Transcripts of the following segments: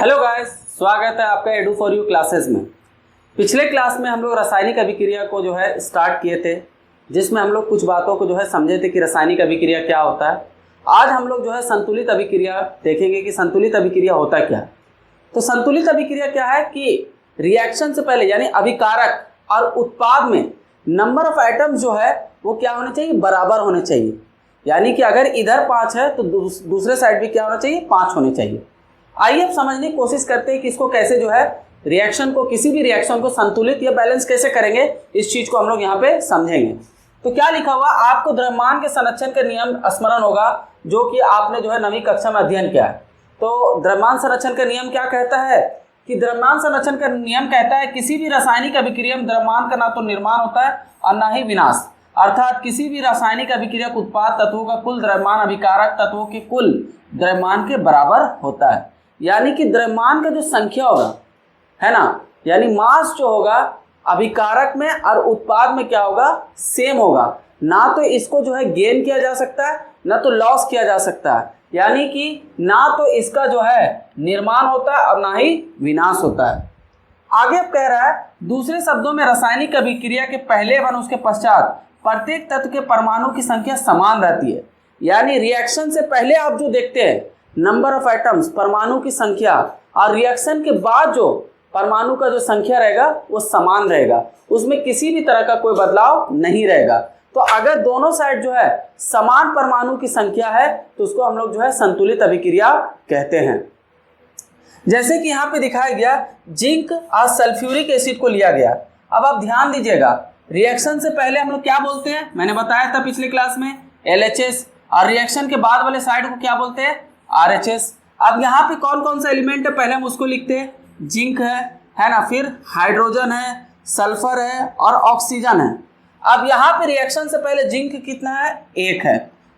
Hello guys, स्वागत है आपका एडू फॉर यू क्लासेस में। पिछले क्लास में हम लोग रासायनिक अभिक्रिया को जो है स्टार्ट किए थे, जिसमें हम लोग कुछ बातों को जो है समझे थे कि रासायनिक अभिक्रिया क्या होता है। आज हम लोग जो है संतुलित अभिक्रिया देखेंगे कि संतुलित अभिक्रिया होता क्या है। तो संतुलित अभिक्रिया क्या है कि रिएक्शन से पहले यानी अभिकारक और उत्पाद में नंबर ऑफ एटम्स जो है वो क्या होने चाहिए, बराबर होने चाहिए। यानी कि अगर इधर 5 है तो दूसरे साइड भी क्या होना चाहिए, 5 होने चाहिए। आइए अब समझने की कोशिश करते हैं कि इसको कैसे जो है रिएक्शन को, किसी भी रिएक्शन को संतुलित या बैलेंस कैसे करेंगे, इस चीज को हम लोग यहाँ पे समझेंगे। तो क्या लिखा हुआ, आपको द्रव्यमान के संरक्षण का नियम स्मरण होगा, जो कि आपने जो है 9वीं कक्षा में अध्ययन किया है। तो द्रव्यमान संरक्षण का नियम क्या कहता है कि द्रव्यमान संरक्षण का नियम कहता है किसी भी रासायनिक अभिक्रिया में द्रव्यमान का ना तो निर्माण होता है और ना ही विनाश। अर्थात किसी भी रासायनिक अभिक्रिया के उत्पाद तत्वों का कुल द्रव्यमान अभिकारक तत्वों के कुल द्रव्यमान के बराबर होता है। यानी कि द्रव्यमान का जो संख्या होगा, है ना, यानी मास जो होगा अभिकारक में और उत्पाद में क्या होगा, सेम होगा। ना तो इसको जो है गेन किया जा सकता है, ना तो लॉस किया जा सकता है। यानी कि ना तो इसका जो है निर्माण होता है और ना ही विनाश होता है। आगे अब कह रहा है, दूसरे शब्दों में रासायनिक अभिक्रिया के पहले व उसके पश्चात प्रत्येक तत्व के परमाणु की संख्या समान रहती है। यानी रिएक्शन से पहले आप जो देखते हैं नंबर ऑफ एटम्स, परमाणु की संख्या, और रिएक्शन के बाद जो परमाणु का जो संख्या रहेगा वो समान रहेगा, उसमें किसी भी तरह का कोई बदलाव नहीं रहेगा। तो अगर दोनों साइड जो है समान परमाणु की संख्या है तो उसको हम लोग जो है संतुलित अभिक्रिया कहते हैं। जैसे कि यहाँ पे दिखाया गया, जिंक और सल्फ्यूरिक एसिड को लिया गया। अब आप ध्यान दीजिएगा, रिएक्शन से पहले हम लोग क्या बोलते हैं, मैंने बताया था पिछले क्लास में LHS, और रिएक्शन के बाद वाले साइड को क्या बोलते हैं, RHS। अब यहाँ पे कौन कौन सा एलिमेंट है पहले हम उसको लिखते हैं, जिंक है ना, फिर हाइड्रोजन है, सल्फर है और ऑक्सीजन है। अब यहाँ पे रिएक्शन से पहले जिंक कितना है, 1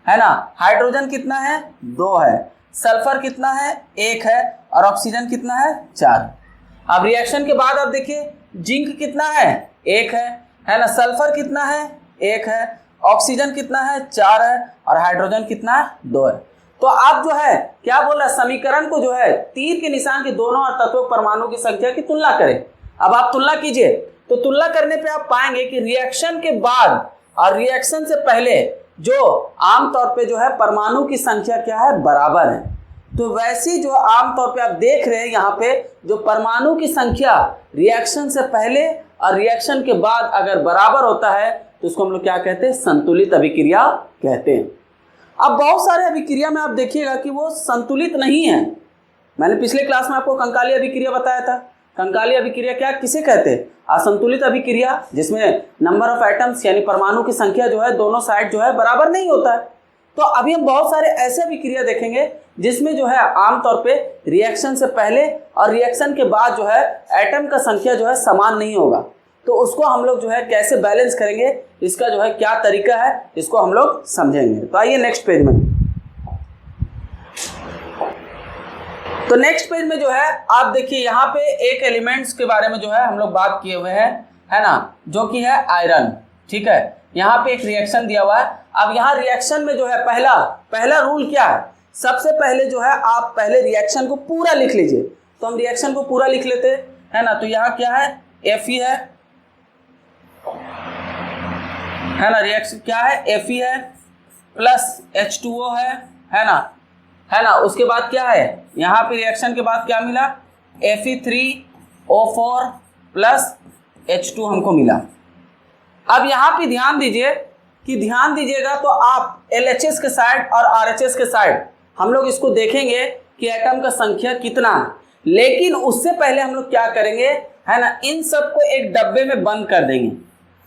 है ना, हाइड्रोजन कितना है, 2 है, सल्फर कितना है, 1 है, और ऑक्सीजन कितना है, 4। अब रिएक्शन के बाद आप देखिए, जिंक कितना है, 1 है ना, सल्फर कितना है, 1 है, ऑक्सीजन कितना है, 4 है, और हाइड्रोजन कितना है, 2 है। तो आप जो है क्या बोल रहा है, समीकरण को जो है तीर के निशान के दोनों और तत्वों परमाणु की संख्या की तुलना करें। अब आप तुलना कीजिए, तो तुलना करने पे आप पाएंगे कि रिएक्शन के बाद और रिएक्शन से पहले जो आमतौर पे जो है परमाणु की संख्या क्या है, बराबर है। तो वैसी जो आमतौर पे आप देख रहे हैं यहाँ पे, जो परमाणु की संख्या रिएक्शन से पहले और रिएक्शन के बाद अगर बराबर होता है तो उसको हम लोग क्या कहते हैं, संतुलित अभिक्रिया कहते हैं। अब बहुत सारे अभिक्रिया में आप देखिएगा कि वो संतुलित नहीं है। मैंने पिछले क्लास में आपको कंकाली अभिक्रिया बताया था। कंकाली अभिक्रिया क्या, किसे कहते हैं, असंतुलित अभिक्रिया, जिसमें नंबर ऑफ एटम्स यानी परमाणु की संख्या जो है दोनों साइड जो है बराबर नहीं होता है। तो अभी हम बहुत सारे ऐसे अभिक्रिया देखेंगे जिसमें जो है आमतौर पे रिएक्शन से पहले और रिएक्शन के बाद जो है एटम का संख्या जो है समान नहीं होगा। तो उसको हम लोग जो है कैसे बैलेंस करेंगे, इसका जो है क्या तरीका है, इसको हम लोग समझेंगे। तो आइए नेक्स्ट पेज में। तो नेक्स्ट पेज में जो है आप देखिए, यहाँ पे एक एलिमेंट्स के बारे में जो है हम लोग बात किए हुए हैं, है ना, जो कि है आयरन। ठीक है, यहाँ पे एक रिएक्शन दिया हुआ है। अब यहाँ रिएक्शन में जो है पहला रूल क्या है, सबसे पहले जो है आप पहले रिएक्शन को पूरा लिख लीजिए। तो हम रिएक्शन को पूरा लिख लेते हैं, है ना। तो यहाँ क्या है, Fe है ना, रिएक्शन क्या है, Fe है प्लस H2O है ना। उसके बाद क्या है, यहाँ पे रिएक्शन के बाद क्या मिला, Fe3O4 प्लस H2 हमको मिला। अब यहाँ पे ध्यान दीजिएगा तो आप LHS के साइड और RHS के साइड हम लोग इसको देखेंगे कि एटम का संख्या कितना है। लेकिन उससे पहले हम लोग क्या करेंगे, है ना, इन सबको एक डब्बे में बंद कर देंगे।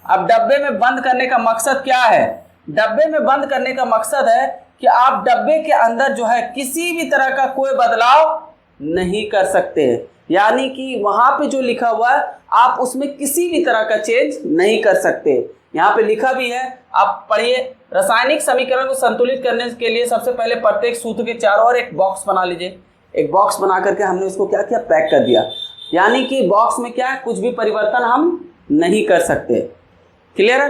अब डब्बे में बंद करने का मकसद क्या है, डब्बे में बंद करने का मकसद है कि आप डब्बे के अंदर जो है किसी भी तरह का कोई बदलाव नहीं कर सकते। यानी कि वहां पे जो लिखा हुआ है आप उसमें किसी भी तरह का चेंज नहीं कर सकते। यहाँ पे लिखा भी है, आप पढ़िए, रासायनिक समीकरण को संतुलित करने के लिए सबसे पहले प्रत्येक सूत्र के चारों ओर एक बॉक्स बना लीजिए। एक बॉक्स बना करके हमने इसको क्या किया, पैक कर दिया। यानी कि बॉक्स में क्या है, कुछ भी परिवर्तन हम नहीं कर सकते। क्लियर है।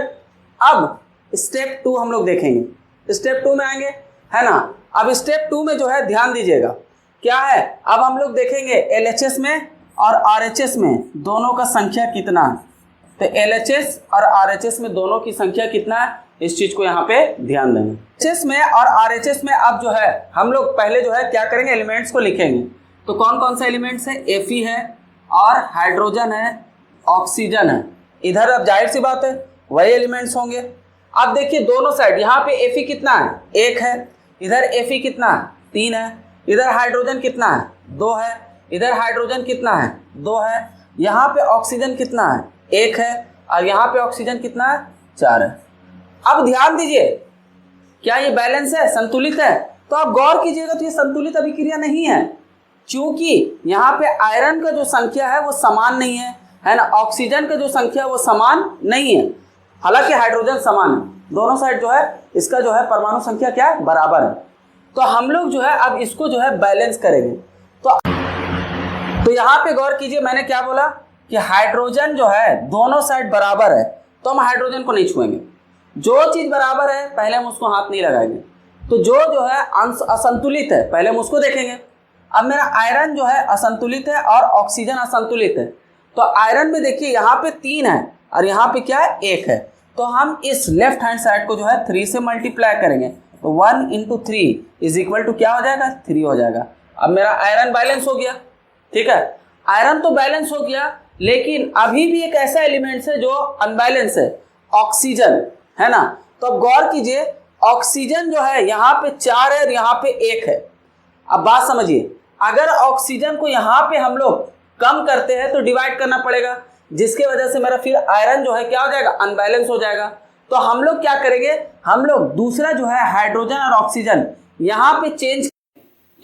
अब स्टेप 2 हम लोग देखेंगे। स्टेप 2 में आएंगे, है ना। अब स्टेप 2 में जो है ध्यान दीजिएगा, क्या है। अब हम लोग देखेंगे LHS में और RHS में दोनों का संख्या कितना है। तो LHS और RHS में दोनों की संख्या कितना है, इस चीज को यहाँ पे ध्यान देंगे। LHS में और RHS में अब जो है हम लोग पहले जो है क्या करेंगे, एलिमेंट्स को लिखेंगे। तो कौन कौन सा एलिमेंट्स है, Fe है और हाइड्रोजन है, ऑक्सीजन है। इधर अब जाहिर सी बात है वही एलिमेंट्स होंगे। अब देखिए दोनों साइड, यहाँ पे Fe कितना है, 1 है, इधर Fe कितना है, 3 है, इधर हाइड्रोजन कितना है, 2 है, इधर हाइड्रोजन कितना है, 2 है, यहाँ पे ऑक्सीजन कितना है, 1 है, और यहाँ पे ऑक्सीजन कितना है, 4 है। अब ध्यान दीजिए, क्या ये बैलेंस है, संतुलित है? तो आप गौर कीजिएगा तो ये संतुलित अभिक्रिया नहीं है, क्योंकि यहाँ पे आयरन का जो संख्या है वो समान नहीं है ना, ऑक्सीजन का जो संख्या वो समान नहीं है, हालांकि हाइड्रोजन समान है। दोनों साइड जो है इसका जो है परमाणु संख्या क्या है, बराबर है। तो हम लोग जो है अब इसको जो है बैलेंस करेंगे। तो यहाँ पे गौर कीजिए, मैंने क्या बोला कि हाइड्रोजन जो है दोनों साइड बराबर है, तो हम हाइड्रोजन को नहीं छुएंगे। जो चीज बराबर है पहले हम उसको हाथ नहीं लगाएंगे। तो जो है असंतुलित है पहले हम उसको देखेंगे। अब मेरा आयरन जो है असंतुलित है और ऑक्सीजन असंतुलित है। तो आयरन में देखिए यहाँ पे 3 है और यहाँ पे क्या है, 1 है। तो हम इस लेफ्ट हैंड साइड को जो है 3 से मल्टीप्लाई करेंगे। तो 1 × 3 इज इक्वल टू क्या हो जाएगा, 3 हो जाएगा। अब मेरा आयरन बैलेंस हो गया, ठीक है। आयरन तो बैलेंस हो गया, लेकिन अभी भी एक ऐसा एलिमेंट है जो अनबैलेंस है, ऑक्सीजन, है ना। तो अब गौर कीजिए, ऑक्सीजन जो है यहाँ पे 4 है और यहाँ पे 1 है। अब बात समझिए, अगर ऑक्सीजन को यहाँ पे हम लोग कम करते हैं तो डिवाइड करना पड़ेगा, जिसके वजह से मेरा फिर आयरन जो है क्या हो जाएगा, अनबैलेंस हो जाएगा। तो हम लोग क्या करेंगे, हम लोग दूसरा जो है हाइड्रोजन और ऑक्सीजन यहाँ पे चेंज,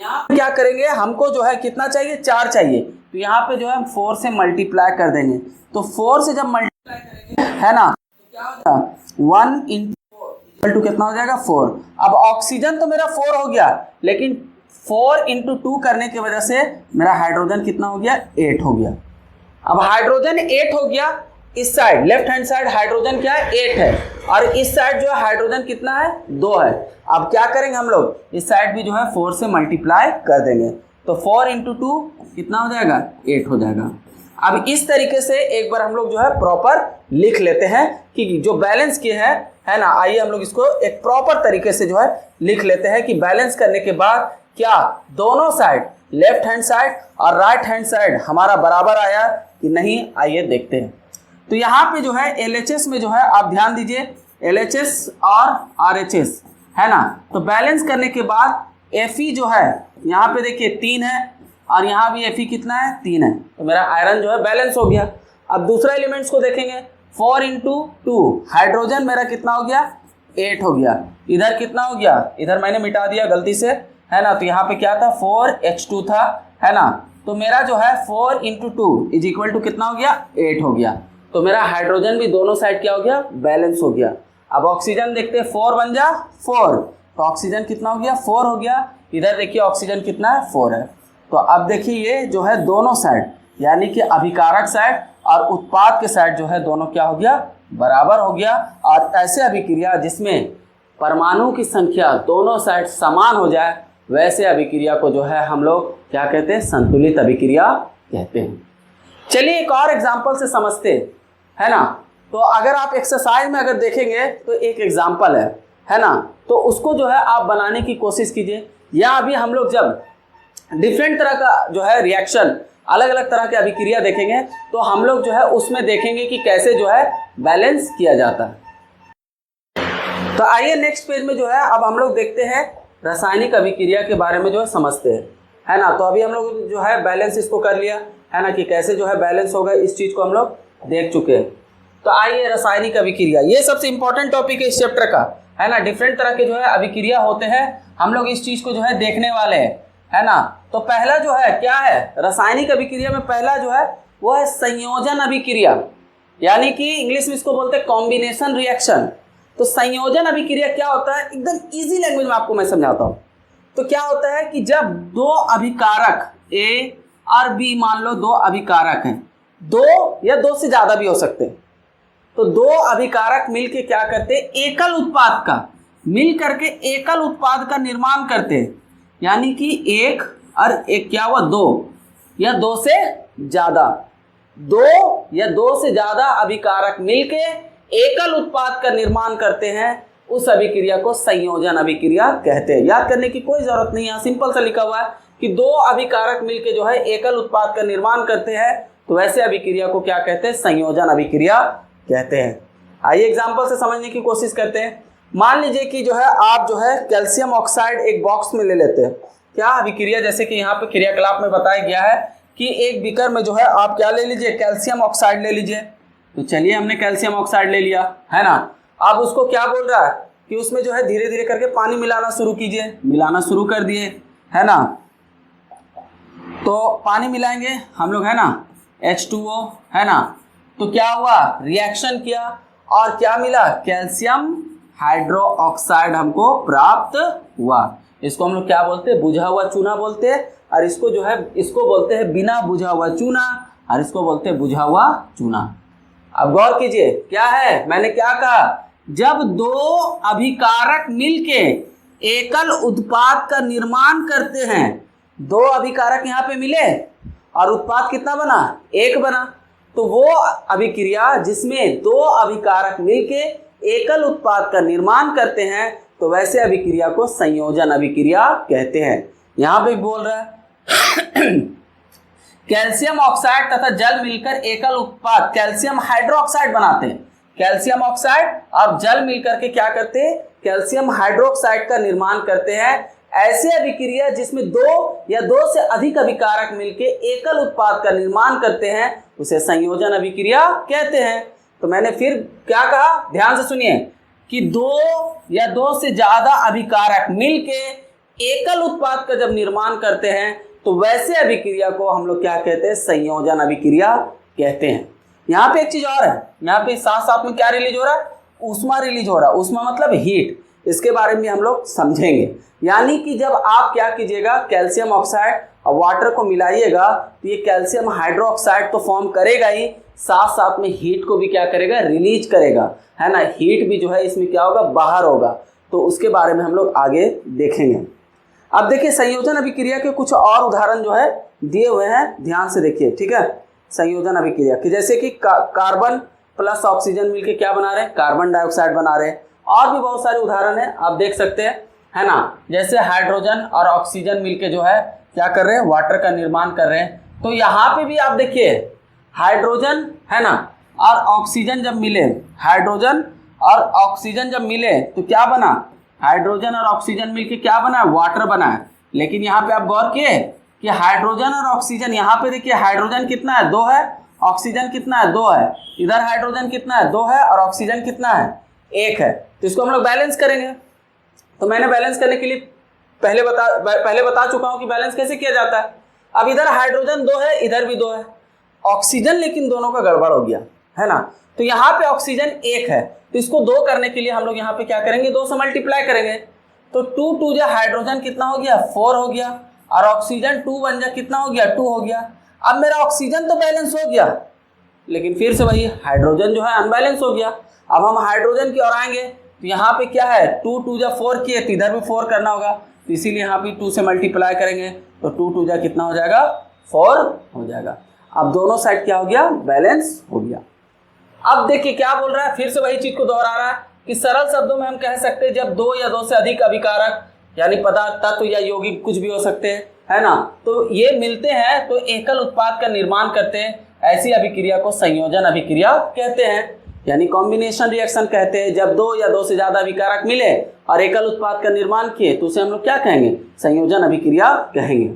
यहाँ पे क्या करेंगे, हमको जो है कितना चाहिए, 4 चाहिए। तो यहाँ पे जो है हम 4 से मल्टीप्लाई कर देंगे। तो 4 से जब मल्टीप्लाई करेंगे, है ना, तो क्या हो जाएगा, 1 × 4 इक्वल टू कितना हो जाएगा, 4। अब ऑक्सीजन तो मेरा 4 हो गया, लेकिन 4 × 2 करने की वजह से मेरा हाइड्रोजन कितना हो गया, 8 हो गया। अब हाइड्रोजन 8 हो गया, इस side left hand side hydrogen क्या है, 8 है, और इस साइड जो है हाइड्रोजन कितना है, 2 है। अब क्या करेंगे हम लोग, इस साइड भी जो है 4 से मल्टीप्लाई कर देंगे। तो 4 × 2 कितना हो जाएगा, 8 हो जाएगा। अब इस तरीके से एक बार हम लोग जो है प्रॉपर लिख लेते हैं कि जो बैलेंस किए हैं, है ना। आइए हम लोग इसको एक प्रॉपर तरीके से जो है लिख लेते हैं कि बैलेंस करने के बाद क्या दोनों साइड, लेफ्ट हैंड साइड और राइट हैंड साइड हमारा बराबर आया कि नहीं, आइए देखते हैं। तो यहाँ पे जो है LHS में जो है आप ध्यान दीजिए, LHS और RHS, है ना। तो बैलेंस करने के बाद Fe जो है यहाँ पे देखिए 3 है और यहाँ भी Fe कितना है, 3 है। तो मेरा आयरन जो है बैलेंस हो गया। अब दूसरा एलिमेंट्स को देखेंगे, 4 × 2 हाइड्रोजन मेरा कितना हो गया, 8 हो गया। इधर कितना हो गया, इधर मैंने मिटा दिया गलती से, है ना। तो यहाँ पे क्या था, 4H2 था, है ना। तो मेरा जो है 4 × 2 इज इक्वल टू कितना हो गया, 8 हो गया। तो मेरा हाइड्रोजन भी दोनों साइड क्या हो गया, बैलेंस हो गया। अब ऑक्सीजन देखते हैं, 4 बन जा 4, तो ऑक्सीजन कितना हो गया, 4 हो गया। इधर देखिए ऑक्सीजन कितना है, 4 है। तो अब देखिए ये जो है दोनों साइड, यानी कि अभिकारक साइड और उत्पाद के साइड जो है दोनों क्या हो गया, बराबर हो गया। और ऐसे अभिक्रिया जिसमें परमाणु की संख्या दोनों साइड समान हो जाए, वैसे अभिक्रिया को जो है हम लोग क्या कहते हैं, संतुलित अभिक्रिया कहते हैं। चलिए एक और एग्जांपल से समझते हैं, है ना। तो अगर आप एक्सरसाइज में अगर देखेंगे तो एक एग्जांपल है ना, तो उसको जो है आप बनाने की कोशिश कीजिए। या अभी हम लोग जब डिफरेंट तरह का जो है रिएक्शन, अलग अलग तरह के अभिक्रिया देखेंगे, तो हम लोग जो है उसमें देखेंगे कि कैसे जो है बैलेंस किया जाता है। तो आइए नेक्स्ट पेज में जो है अब हम लोग देखते हैं रासायनिक अभिक्रिया के बारे में जो है समझते हैं, है ना। तो अभी हम लोग जो है बैलेंस इसको कर लिया, है ना, कि कैसे जो है बैलेंस होगा, इस चीज़ को हम लोग देख चुके हैं। तो आइए रासायनिक अभिक्रिया, ये सबसे इंपॉर्टेंट टॉपिक है इस चैप्टर का, है ना। डिफरेंट तरह के जो है अभिक्रिया होते हैं, हम लोग इस चीज़ को जो है देखने वाले हैं, है ना। तो पहला जो है क्या है, रासायनिक अभिक्रिया में पहला जो है वो है संयोजन अभिक्रिया, यानी कि इंग्लिश में इसको बोलते हैं कॉम्बिनेशन रिएक्शन। तो संयोजन अभिक्रिया क्या होता है, एकदम इजी लैंग्वेज में आपको मैं समझाता हूँ। तो क्या होता है कि जब दो अभिकारक A और B, मान लो दो अभिकारक हैं, 2 या 2 से ज़्यादा भी हो सकते हैं। तो 2 अभिकारक मिलके क्या करते हैं, एकल उत्पाद का, मिल करके एकल उत्पाद का निर्माण करते हैं। यानी कि 1 और एक क्या हुआ, 2 या 2 से ज़्यादा, 2 या 2 से ज़्यादा अभिकारक मिलके एकल उत्पाद का निर्माण करते हैं, उस अभिक्रिया को संयोजन अभिक्रिया कहते हैं। याद करने की कोई जरूरत नहीं, यहाँ सिंपल सा लिखा हुआ है कि 2 अभिकारक मिलके जो है एकल उत्पाद का निर्माण करते हैं, तो वैसे अभिक्रिया को क्या कहते हैं, संयोजन अभिक्रिया कहते हैं। आइए एग्जाम्पल से समझने की कोशिश करते हैं। मान लीजिए कि जो है आप जो है कैल्शियम ऑक्साइड एक बॉक्स में ले लेते हैं। क्या अभिक्रिया, जैसे कि यहाँ पे क्रियाकलाप में बताया गया है कि एक बीकर में जो है आप क्या ले लीजिए, कैल्शियम ऑक्साइड ले लीजिए। तो चलिए हमने कैल्शियम ऑक्साइड ले लिया, है ना। अब उसको क्या बोल रहा है कि उसमें जो है धीरे धीरे करके पानी मिलाना शुरू कीजिए, मिलाना शुरू कर दिए, है ना। तो पानी मिलाएंगे हम लोग, है ना, H2O, है ना। तो क्या हुआ, रिएक्शन किया और क्या मिला, कैल्शियम हाइड्रोक्साइड हमको प्राप्त हुआ। इसको हम लोग क्या बोलते हैं, बुझा हुआ चूना बोलते हैं, और इसको जो है इसको बोलते हैं बिना बुझा हुआ चूना, और इसको बोलते हैं बुझा हुआ चूना। अब गौर कीजिए क्या है, मैंने क्या कहा, जब 2 अभिकारक मिलके एकल उत्पाद का निर्माण करते हैं, 2 अभिकारक यहाँ पे मिले और उत्पाद कितना बना, 1 बना। तो वो अभिक्रिया जिसमें 2 अभिकारक मिलके एकल उत्पाद का निर्माण करते हैं, तो वैसे अभिक्रिया को संयोजन अभिक्रिया कहते हैं। यहाँ पे बोल रहा है कैल्शियम ऑक्साइड तथा जल मिलकर एकल उत्पाद कैल्शियम हाइड्रोक्साइड बनाते हैं। कैल्शियम ऑक्साइड और जल मिलकर के क्या करते हैं, कैल्शियम हाइड्रोक्साइड का निर्माण करते हैं। ऐसे अभिक्रिया जिसमें 2 या 2 से अधिक अभिकारक मिलके एकल उत्पाद का निर्माण करते हैं, उसे संयोजन अभिक्रिया कहते हैं। तो मैंने फिर क्या कहा, ध्यान से सुनिए कि 2 या 2 से ज्यादा अभिकारक मिलके एकल उत्पाद का जब निर्माण करते हैं, तो वैसे अभिक्रिया को हम लोग क्या कहते हैं, संयोजन अभिक्रिया कहते हैं। यहाँ पे एक चीज और है, यहाँ पे साथ साथ में क्या रिलीज हो रहा है, ऊष्मा रिलीज हो रहा है। ऊष्मा मतलब हीट, इसके बारे में हम लोग समझेंगे। यानी कि जब आप क्या कीजिएगा, कैल्शियम ऑक्साइड और वाटर को मिलाइएगा, तो ये कैल्शियम हाइड्रोक्साइड तो फॉर्म करेगा ही, साथ साथ में हीट को भी क्या करेगा, रिलीज करेगा, है ना। हीट भी जो है इसमें क्या होगा, बाहर होगा। तो उसके बारे में हम लोग आगे देखेंगे। अब देखिए संयोजन अभिक्रिया के कुछ और उदाहरण जो है दिए हुए हैं, ध्यान से देखिए, ठीक है। संयोजन अभिक्रिया की जैसे कि कार्बन प्लस ऑक्सीजन मिलके क्या बना रहे हैं, कार्बन डाइऑक्साइड बना रहे हैं। और भी बहुत सारे उदाहरण हैं, आप देख सकते हैं, है ना। जैसे हाइड्रोजन और ऑक्सीजन मिलके जो है क्या कर रहे हैं, वाटर का निर्माण कर रहे हैं। तो यहाँ पे भी आप देखिए हाइड्रोजन, है ना, और ऑक्सीजन जब मिले, हाइड्रोजन और ऑक्सीजन जब मिले तो क्या बना, हाइड्रोजन और ऑक्सीजन मिलके क्या बना, वाटर बना है। लेकिन यहाँ पे आप गौर किए कि हाइड्रोजन और ऑक्सीजन, यहाँ पे देखिए हाइड्रोजन कितना है, 2 है, ऑक्सीजन कितना है, 2 है। इधर हाइड्रोजन कितना है, 2 है, और ऑक्सीजन कितना है, 1 है। तो इसको हम लोग बैलेंस करेंगे। तो मैंने बैलेंस करने के लिए पहले बता चुका हूँ कि बैलेंस कैसे किया जाता है। अब इधर हाइड्रोजन 2 है, इधर भी 2 है, ऑक्सीजन लेकिन दोनों का गड़बड़ हो गया, है ना। तो यहाँ पे ऑक्सीजन 1 है, तो इसको 2 करने के लिए हम लोग यहाँ पे क्या करेंगे, 2 से मल्टीप्लाई करेंगे। तो 2 जो हाइड्रोजन कितना हो गया, 4 हो गया, और ऑक्सीजन 2 बन जा कितना हो गया, 2 हो गया। अब मेरा ऑक्सीजन तो बैलेंस हो गया, लेकिन फिर से वही हाइड्रोजन जो है अनबैलेंस हो गया। अब हम हाइड्रोजन की ओर आएंगे, तो यहाँ पे क्या है, 2 जा 4 किए, तो इधर भी 4 करना होगा, तो इसीलिए यहाँ पे 2 से मल्टीप्लाई करेंगे, तो 2 जा कितना हो जाएगा, 4 हो जाएगा। अब दोनों साइड क्या हो गया, बैलेंस हो गया। अब देखिए क्या बोल रहा है, फिर से वही चीज को दोहरा रहा है कि सरल शब्दों में हम कह सकते हैं जब 2 या 2 से अधिक अभिकारक, यानी पदार्थ, तत्व या यौगिक कुछ भी हो सकते हैं, है ना, तो ये मिलते हैं तो एकल उत्पाद का निर्माण करते हैं। ऐसी अभिक्रिया को संयोजन अभिक्रिया कहते हैं, यानी कॉम्बिनेशन रिएक्शन कहते हैं। जब 2 या 2 से ज्यादा अभिकारक मिले और एकल उत्पाद का निर्माण किए, तो उसे हम लोग क्या कहेंगे, संयोजन अभिक्रिया कहेंगे।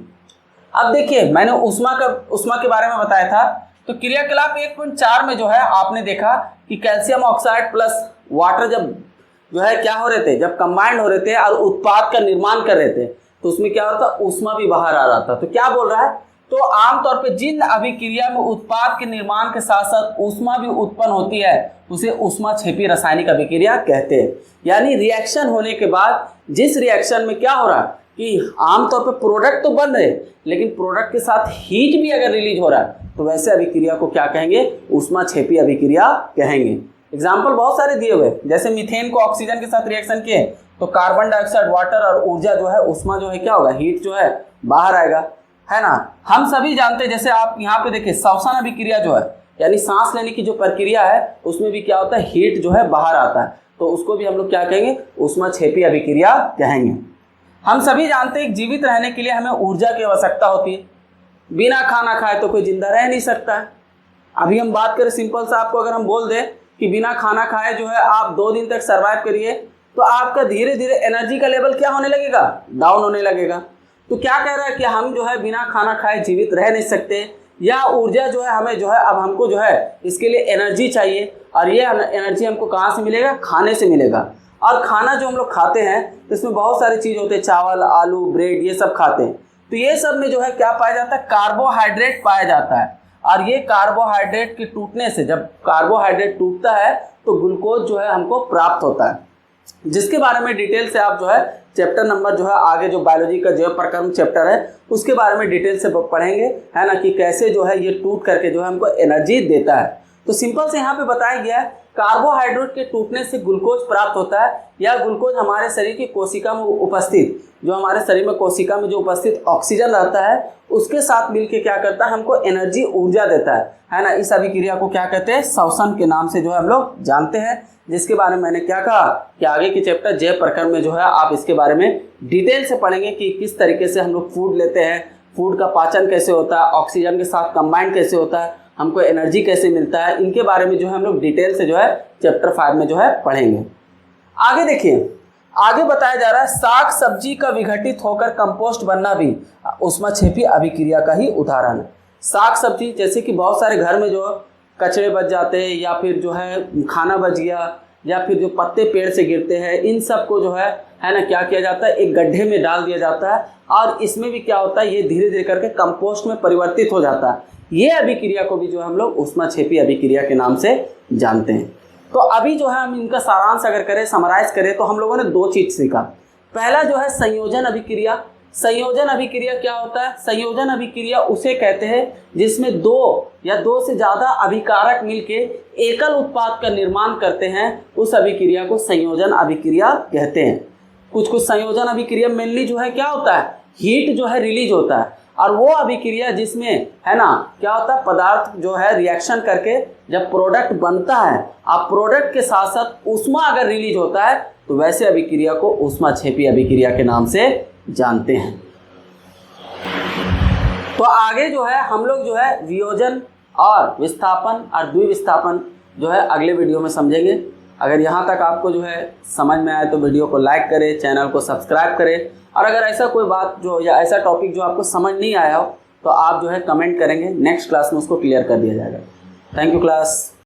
अब देखिए मैंने ऊष्मा के बारे में बताया था, तो क्रियाकलाप 1.4 में जो है आपने देखा कि कैल्शियम ऑक्साइड प्लस वाटर जब जो है क्या हो रहे थे, जब कंबाइंड हो रहे थे और उत्पाद का निर्माण कर रहे थे, तो उसमें क्या होता, ऊष्मा भी बाहर आ रहा था। तो क्या बोल रहा है, तो आमतौर पे जिन अभिक्रिया में उत्पाद के निर्माण के साथ साथ ऊष्मा भी उत्पन्न होती है, उसे ऊष्माक्षेपी रासायनिक अभिक्रिया कहते हैं। यानी रिएक्शन होने के बाद जिस रिएक्शन में क्या हो रहा है कि आमतौर पे प्रोडक्ट तो बन रहे, लेकिन प्रोडक्ट के साथ हीट भी अगर रिलीज हो रहा है, तो वैसे अभिक्रिया को क्या कहेंगे, ऊष्माक्षेपी अभिक्रिया कहेंगे। एग्जाम्पल बहुत सारे दिए हुए, जैसे मीथेन को ऑक्सीजन के साथ रिएक्शन किए तो कार्बन डाइऑक्साइड, वाटर और ऊर्जा जो है, उष्मा जो है क्या होगा, हीट जो है बाहर आएगा, है ना। हम सभी जानते हैं, जैसे आप यहाँ पे देखिए श्वसन अभिक्रिया जो है, यानी सांस लेने की जो प्रक्रिया है उसमें भी क्या होता है, हीट जो है बाहर आता है, तो उसको भी हम लोग क्या कहेंगे, ऊष्माक्षेपी अभिक्रिया कहेंगे। हम सभी जानते हैं जीवित रहने के लिए हमें ऊर्जा की आवश्यकता होती है, बिना खाना खाए तो कोई जिंदा रह नहीं सकता है। अभी हम बात करें सिंपल सा, आपको अगर हम बोल दें कि बिना खाना खाए जो है आप 2 दिन तक सर्वाइव करिए, तो आपका धीरे धीरे एनर्जी का लेवल क्या होने लगेगा, डाउन होने लगेगा। तो क्या कह रहा है कि हम जो है बिना खाना खाए जीवित रह नहीं सकते, या ऊर्जा जो है हमें जो है, अब हमको जो है इसके लिए एनर्जी चाहिए, और ये एनर्जी हमको कहाँ से मिलेगा, खाने से मिलेगा। और खाना जो हम लोग खाते हैं इसमें बहुत सारी चीज़ होते हैं, चावल, आलू, ब्रेड, ये सब खाते हैं। तो ये सब में जो है क्या पाया जाता है, कार्बोहाइड्रेट पाया जाता है। और ये कार्बोहाइड्रेट के टूटने से, जब कार्बोहाइड्रेट टूटता है तो ग्लूकोज जो है हमको प्राप्त होता है, जिसके बारे में डिटेल से आप जो है चैप्टर नंबर जो है आगे जो बायोलॉजी का जैव प्रक्रम चैप्टर है उसके बारे में डिटेल से पढ़ेंगे, है ना, कि कैसे जो है ये टूट करके जो है हमको एनर्जी देता है। तो सिंपल से यहाँ पे बताया गया है, कार्बोहाइड्रेट के टूटने से ग्लूकोज प्राप्त होता है, या ग्लूकोज हमारे शरीर की कोशिका में उपस्थित, जो हमारे शरीर में कोशिका में जो उपस्थित ऑक्सीजन रहता है उसके साथ मिलके क्या करता है, हमको एनर्जी, ऊर्जा देता है ना। इस अभिक्रिया को क्या कहते हैं, श्वसन के नाम से जो है हम लोग जानते हैं, जिसके बारे में मैंने क्या कहा कि आगे के चैप्टर जैव प्रक्रम में जो है आप इसके बारे में डिटेल से पढ़ेंगे कि किस तरीके से हम लोग फूड लेते हैं, फूड का पाचन कैसे होता है, ऑक्सीजन के साथ कंबाइंड कैसे होता है, हमको एनर्जी कैसे मिलता है, इनके बारे में जो है हम लोग डिटेल से जो है चैप्टर 5 में जो है पढ़ेंगे। आगे देखिए, आगे बताया जा रहा है साग सब्जी का विघटित होकर कंपोस्ट बनना भी ऊष्माक्षेपी अभिक्रिया का ही उदाहरण है। साग सब्जी, जैसे कि बहुत सारे घर में जो कचरे बच जाते हैं, या फिर जो है खाना बच गया, या फिर जो पत्ते पेड़ से गिरते हैं, इन सब को जो है ना, क्या किया जाता है, एक गड्ढे में डाल दिया जाता है, और इसमें भी क्या होता है, ये धीरे धीरे करके कंपोस्ट में परिवर्तित हो जाता है। ये अभिक्रिया को भी जो हम लोग ऊष्माक्षेपी अभिक्रिया के नाम से जानते हैं। तो अभी जो है हम इनका सारांश अगर करें, समराइज करें, तो हम लोगों ने 2 चीज़ सीखा। पहला जो है संयोजन अभिक्रिया। संयोजन अभिक्रिया क्या होता है, संयोजन अभिक्रिया उसे कहते हैं जिसमें 2 या 2 से ज़्यादा अभिकारक मिलके एकल उत्पाद का निर्माण करते हैं, उस अभिक्रिया को संयोजन अभिक्रिया कहते हैं। कुछ संयोजन अभिक्रिया मेनली जो है क्या होता है, हीट जो है रिलीज होता है, और वो अभिक्रिया जिसमें, है ना, क्या होता है, पदार्थ जो है रिएक्शन करके जब प्रोडक्ट बनता है, आप प्रोडक्ट के साथ साथ ऊष्मा अगर रिलीज होता है, तो वैसे अभिक्रिया को ऊष्माक्षेपी अभिक्रिया के नाम से जानते हैं। तो आगे जो है हम लोग जो है वियोजन और विस्थापन और द्विविस्थापन जो है अगले वीडियो में समझेंगे। अगर यहाँ तक आपको जो है समझ में आए तो वीडियो को लाइक करें, चैनल को सब्सक्राइब करें, और अगर ऐसा कोई बात जो या ऐसा टॉपिक जो आपको समझ नहीं आया हो तो आप जो है कमेंट करेंगे, नेक्स्ट क्लास में उसको क्लियर कर दिया जाएगा। Thank you class.